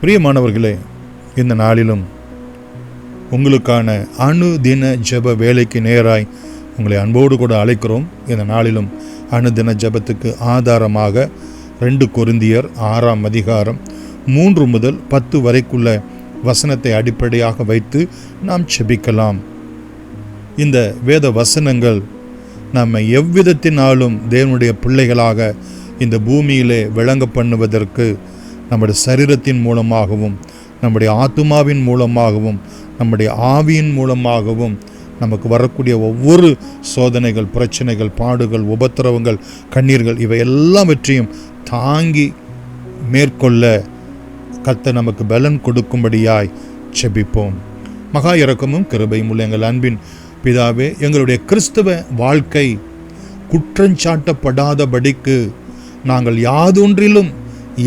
பிரியமானவர்களே, இந்த நாளிலும் உங்களுக்கான அணுதின ஜெப வேலைக்கு நேராய் உங்களை அன்போடு கூட அழைக்கிறோம். இந்த நாளிலும் அணுதின ஜெபத்துக்கு ஆதாரமாக 2 கொரிந்தியர் 6ஆம் அதிகாரம் 3 முதல் 10 வரைக்குள்ள வசனத்தை அடிப்படையாக வைத்து நாம் ஜெபிக்கலாம். இந்த வேத வசனங்கள் நம்ம எவ்விதத்தினாலும் தேவனுடைய பிள்ளைகளாக இந்த பூமியிலே விளங்க பண்ணுவதற்கு நம்முடைய சரீரத்தின் மூலமாகவும், நம்முடைய ஆத்துமாவின் மூலமாகவும், நம்முடைய ஆவியின் மூலமாகவும் நமக்கு வரக்கூடிய ஒவ்வொரு சோதனைகள், பிரச்சனைகள், பாடுகள், உபத்திரவங்கள், கண்ணீர்கள் இவை எல்லாவற்றையும் தாங்கி மேற்கொள்ள கர்த்தர் நமக்கு பலன் கொடுக்கும்படியாய் ஜெபிப்போம். மகா இரக்கமும் கிருபையும் உள்ள எங்கள் அன்பின் பிதாவே, எங்களுடைய கிறிஸ்தவ வாழ்க்கை குற்றஞ்சாட்டப்படாதபடிக்கு நாங்கள் யாதொன்றிலும்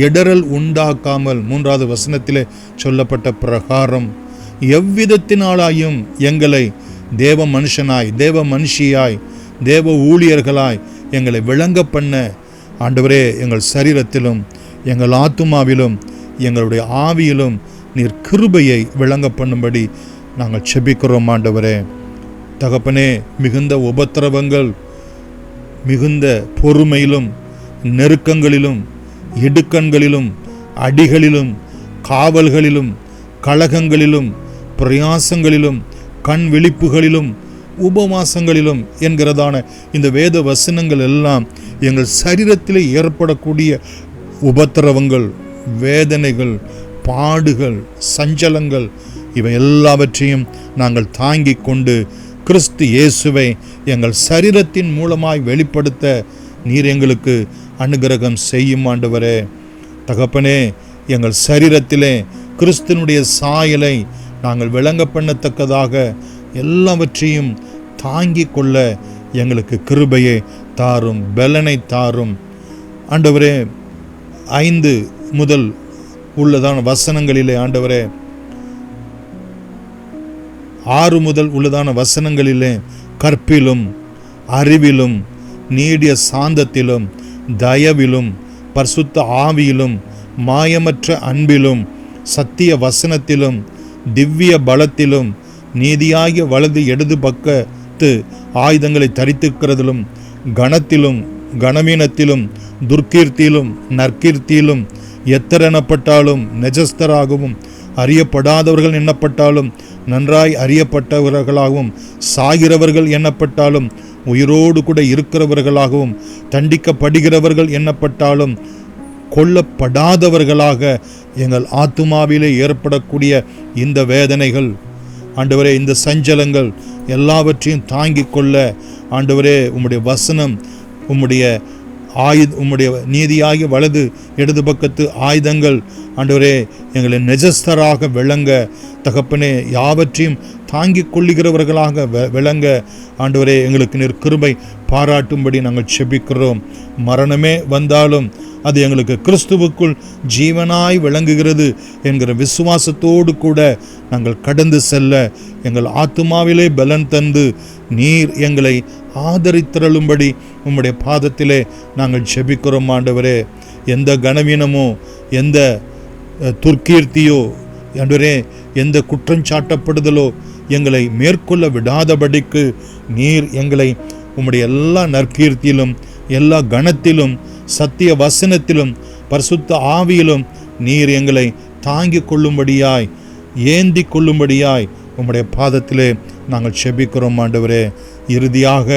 இடரல் உண்டாக்காமல் 3வது வசனத்திலே சொல்லப்பட்ட பிரகாரம் எவ்விதத்தினாலாயும் எங்களை தேவ மனுஷனாய், தேவ மனுஷியாய், தேவ ஊழியர்களாய் எங்களை விளங்க பண்ண ஆண்டவரே, எங்கள் சரீரத்திலும், எங்கள் ஆத்துமாவிலும், எங்களுடைய ஆவியிலும் நீர் கிருபையை விளங்க பண்ணும்படி நாங்கள் செபிக்கிறோம். ஆண்டவரே தகப்பனே, மிகுந்த உபத்திரவங்கள், மிகுந்த பொறுமையிலும், நெருக்கங்களிலும், இடுக்கண்களிலும், அடிகளிலும், காவல்களிலும், கலகங்களிலும், பிரயாசங்களிலும், கண் விழிப்புகளிலும், உபவாசங்களிலும் என்கிறதான இந்த வேத வசனங்கள் எல்லாம் எங்கள் சரீரத்திலே ஏற்படக்கூடிய உபத்திரவங்கள், வேதனைகள், பாடுகள், சஞ்சலங்கள் இவை எல்லாவற்றையும் நாங்கள் தாங்கிக் கொண்டு கிறிஸ்து இயேசுவை எங்கள் சரீரத்தின் மூலமாய் வெளிப்படுத்த நீர் எங்களுக்கு அனுக்கிரகம் செய்யும். ஆண்டவரே தகப்பனே, எங்கள் சரீரத்திலே கிறிஸ்துனுடைய சாயலை நாங்கள் விளங்க பண்ணத்தக்கதாக எல்லாவற்றையும் தாங்கிக் கொள்ள எங்களுக்கு கிருபையை தாரும், பலனை தாரும். ஆண்டவரே 5 முதல் உள்ளதான வசனங்களிலே, ஆண்டவரே 6 முதல் உள்ளதான வசனங்களிலே கற்பிலும், அறிவிலும், நீடிய சாந்தத்திலும், தயவிலும், பரிசுத்த ஆவியிலும், மாயமற்ற அன்பிலும், சத்திய வசனத்திலும், திவ்ய பலத்திலும், நீதியாகிய வலது இடது பக்கத்து ஆயுதங்களை தரித்திருக்கிறதிலும், கணத்திலும், கனவீனத்திலும், துர்க்கீர்த்தியிலும், நற்கீர்த்தியிலும், எத்தரெனப்பட்டாலும் நெஜஸ்தராகவும், அறியப்படாதவர்கள் எண்ணப்பட்டாலும் நன்றாய் அறியப்பட்டவர்களாகவும், சாகிறவர்கள் எண்ணப்பட்டாலும் உயிரோடு கூட இருக்கிறவர்களாகவும், தண்டிக்கப்படுகிறவர்கள் எண்ணப்பட்டாலும் கொல்லப்படாதவர்களாக எங்கள் ஆத்துமாவிலே ஏற்படக்கூடிய இந்த வேதனைகள், ஆண்டவரே இந்த சஞ்சலங்கள் எல்லாவற்றையும் தாங்கிக் கொள்ள ஆண்டவரே உம்முடைய வசனம், உம்முடைய நீதியாகிய வலது இடது பக்கத்து ஆயுதங்கள் ஆண்டவரே எங்களை நெஜஸ்தராக விளங்க, தகப்பனே யாவற்றையும் தாங்கிக் கொள்ளுகிறவர்களாக விளங்க ஆண்டவரே எங்களுக்கு நீர் கிருபை பாராட்டும்படி நாங்கள் செபிக்கிறோம். மரணமே வந்தாலும் அது எங்களுக்கு கிறிஸ்துவுக்குள் ஜீவனாய் விளங்குகிறது என்கிற விசுவாசத்தோடு கூட நாங்கள் கடந்து செல்ல எங்கள் ஆத்துமாவிலே பலன் தந்து நீர் எங்களை ஆதரித்தருளும்படி உம்முடைய பாதத்திலே நாங்கள் செபிக்கிறோம். ஆண்டவரே எந்த கனவீனமோ, எந்த துர்க்கீர்த்தியோ, ஆண்டவரே எந்த குற்றஞ்சாட்டப்படுதலோ எங்களை மேற்கொள்ள விடாதபடிக்கு நீர் எங்களை உம்முடைய எல்லா நற்கீர்த்தியிலும், எல்லா கணத்திலும், சத்திய வசனத்திலும், பரிசுத்த ஆவியிலும் நீர் எங்களை தாங்கிக் கொள்ளும்படியாய், ஏந்தி கொள்ளும்படியாய் உம்முடைய பாதத்திலே நாங்கள் செபிக்கிறோம். ஆண்டவரே இறுதியாக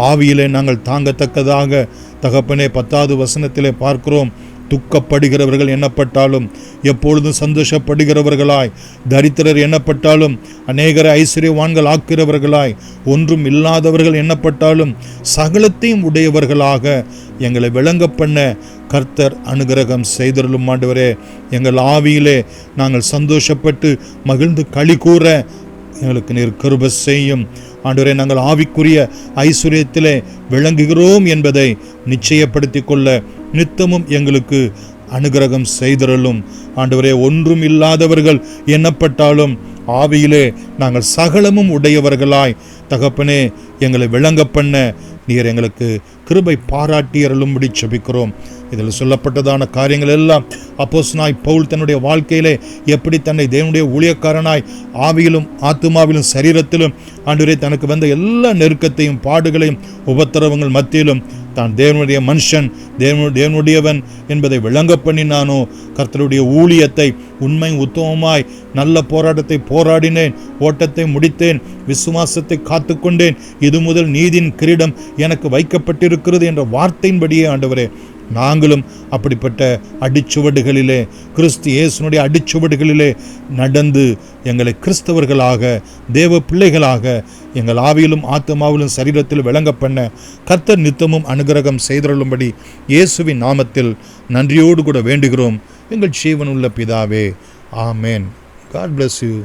ஆவியிலே நாங்கள் தாங்கத்தக்கதாக தகப்பனே 10வது வசனத்திலே பார்க்கிறோம், துக்கப்படுகிறவர்கள் எண்ணப்பட்டாலும் எப்பொழுதும் சந்தோஷப்படுகிறவர்களாய், தரித்திரர் எண்ணப்பட்டாலும் அநேகரை ஐஸ்வர்யவான்கள் ஆக்கிறவர்களாய், ஒன்றும் இல்லாதவர்கள் எண்ணப்பட்டாலும் சகலத்தையும் உடையவர்களாக எங்களை விளங்க பண்ண கர்த்தர் அனுக்கிரகம் செய்தருளும். ஆண்டவரே எங்கள் ஆவியிலே நாங்கள் சந்தோஷப்பட்டு மகிழ்ந்து களி கூற எங்களுக்கு நீர் கிருபை செய்யும். ஆண்டவரே நாங்கள் ஆவிக்குரிய ஐஸ்வர்யத்திலே விளங்குகிறோம் என்பதை நிச்சயப்படுத்தி கொள்ள நித்தமும் எங்களுக்கு அனுக்கிரகம் செய்தருளும். ஆண்டவரே ஒன்றும் இல்லாதவர்கள் எண்ணப்பட்டாலும் ஆவியிலே நாங்கள் சகலமும் உடையவர்களாய் தகப்பனே எங்களை விளங்க பண்ண நீர் எங்களுக்கு கிருபை பாராட்டி அருளும்படி ஜெபிக்கிறோம். இதில் சொல்லப்பட்டதான காரியங்கள் எல்லாம் அப்போஸ்தலனாய் பவுல் தன்னுடைய வாழ்க்கையிலே எப்படி தன்னை தேவனுடைய ஊழியக்காரனாய் ஆவியிலும் ஆத்துமாவிலும் சரீரத்திலும் ஆண்டவரே தனக்கு வந்த எல்லா நெருக்கத்தையும் பாடுகளையும் உபத்திரவங்கள் மத்தியிலும் தான் தேவனுடைய மனுஷன், தேவனுடையவன் என்பதை விளங்க பண்ணினானோ, கர்த்தருடைய ஊழியத்தை உண்மை உத்தமமாய் நல்ல போராட்டத்தை போராடினேன், ஓட்டத்தை முடித்தேன், விசுவாசத்தை காத்துக்கொண்டேன், இது முதல் நீதியின் கிரீடம் எனக்கு வைக்கப்பட்டிருக்கிறது என்ற வார்த்தையின்படியே ஆண்டவரே நாங்களும் அப்படிப்பட்ட அடிச்சுவடுகளிலே, கிறிஸ்து இயேசுனுடைய அடிச்சுவடுகளிலே நடந்து எங்களை கிறிஸ்தவர்களாக, தேவ பிள்ளைகளாக, எங்கள் ஆவியிலும் ஆத்மாவிலும் சரீரத்தில் விளங்க பண்ண கர்த்தர் நித்தமும் அனுகிரகம் செய்தருளும்படி இயேசுவின் நாமத்தில் நன்றியோடு கூட வேண்டுகிறோம் எங்கள் ஜீவனுள்ள பிதாவே. ஆமேன். God bless you.